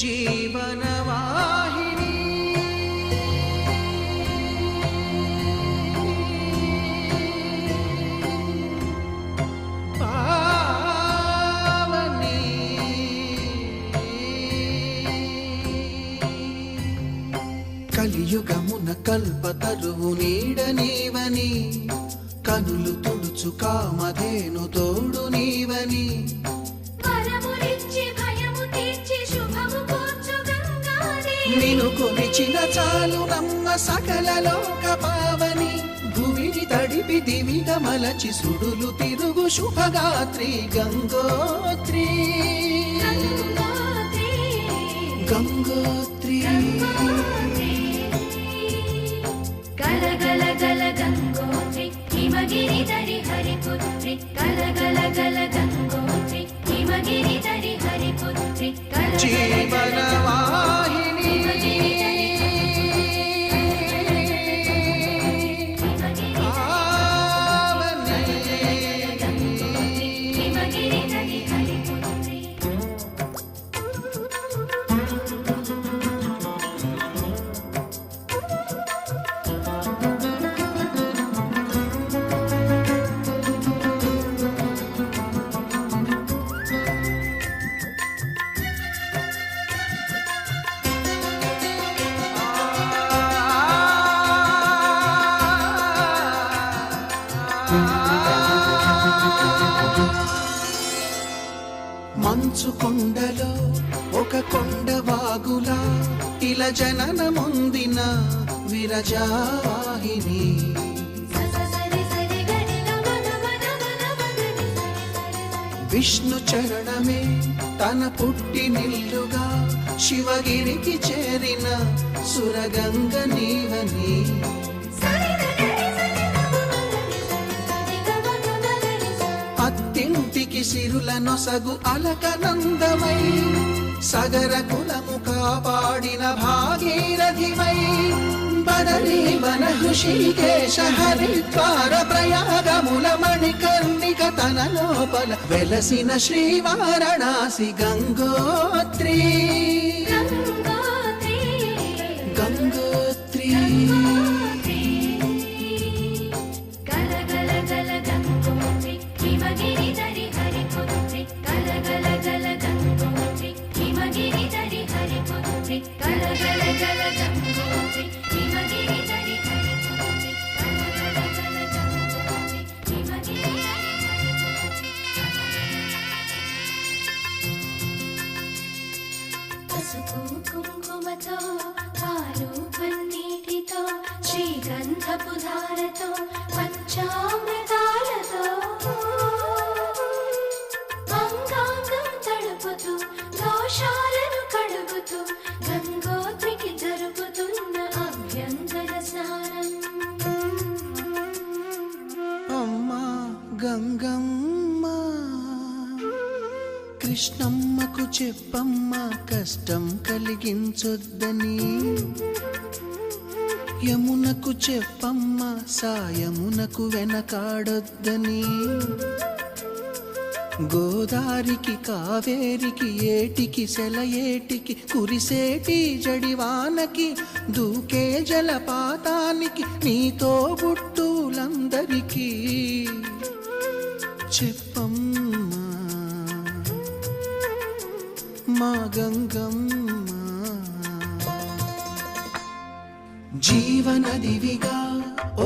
జీవనవాహిని పావని కలియుగమున కల్పతరువు నీడ నీవని కనులు తుడుచు కామధేను తోడు నీవని నిను కొలిచిన చాలు నమ్మ సకల లోక పావని భూమిని తడిపి దివిగా మలచి సుడులు తిరుగు శుభగాత్రి గంగోత్రి గంగోత్రి గల గల గల గంగోత్రి హిమగిరి దరి హరిపుత్రి గల గల గల గంగోత్రి హిమగిరి దరి హరిపుత్రి జీవనవాహిని మంచు కొండలో ఒక కొండ వాగులా ఇలా జననముందిన విరజావాహిని విష్ణు చరణమే తన పుట్టినిల్లుగా శివగిరికి చేరిన సురగంగ నీవని అత్తింటికి సిరుల నొసగు అలకనందమై సగర కులము కాపాడిన భాగీరథివై బదరీ వన హృషికేశ హరిద్వార ప్రయాగముల మణికర్ణిక తన లోపల వెలసిన శ్రీవారణాసి గంగోత్రి గంగోత్రి హిమగిరి దరి హరిపుత్రి గల గల గల గంగోత్రి హిమగిరి దరి హరిపుత్రి గల గల గల గంగోత్రి హిమగిరి దరి హరిపుత్రి గల గల గల గంగోత్రి హిమగిరి దరి హరిపుత్రి పసుపు కుంకుమతో పాలు పన్నీటితో శ్రీగంధపు ధారతో పంచామృతాలతో దోషాలను కడుగుతూ గంగోత్రికి జరుపుతున్న అభ్యంతర స్నానం అమ్మా గంగమ్మ కృష్ణమ్మకు చెప్పమ్మ కష్టం కలిగించొద్దని యమునకు చెప్పమ్మ సాయమునకు వెనకాడొద్దని గోదారికి కావేరికి ఏటికి సెలయేటికి కురిసేటి జడివానకి దూకే జలపాతానికి నీతో బుట్టులందరికీ చెప్పమ్మా మా గంగమ్మ జీవనదివిగా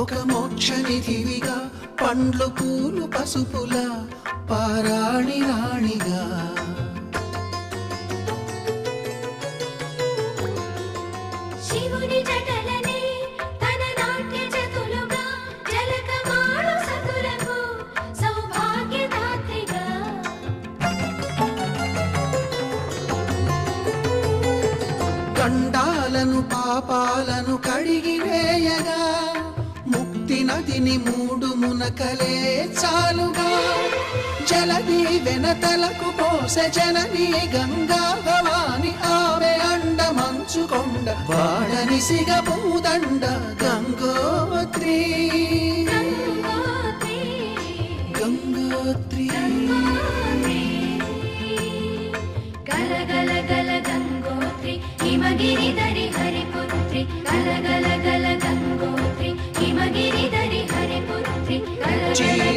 ఒక మోక్షనిధివిగా పండ్లు పూలు పసుపుల పారాణి రాణిగా శివుని జటలనే తన నాట్య జతులుగా జలకమాడు సతులకు సౌభాగ్యదాత్రిగా గండాలను పాపాలను కడిగివేయగా ముక్తి నదిని మూడు మునకలే చాలుగా జలది వెనతలకు పోసె జనని గంగా భవాని ఆమె అండ మంచుకొండ వాడని సిగ పూదండ గంగోత్రి గంగోత్రి గల గల గల గంగో హిమగిరిధరి హరిపుత్రి గల గల గల గంగోత్రి హిమగిరిధరి హరిపుత్రి గల గల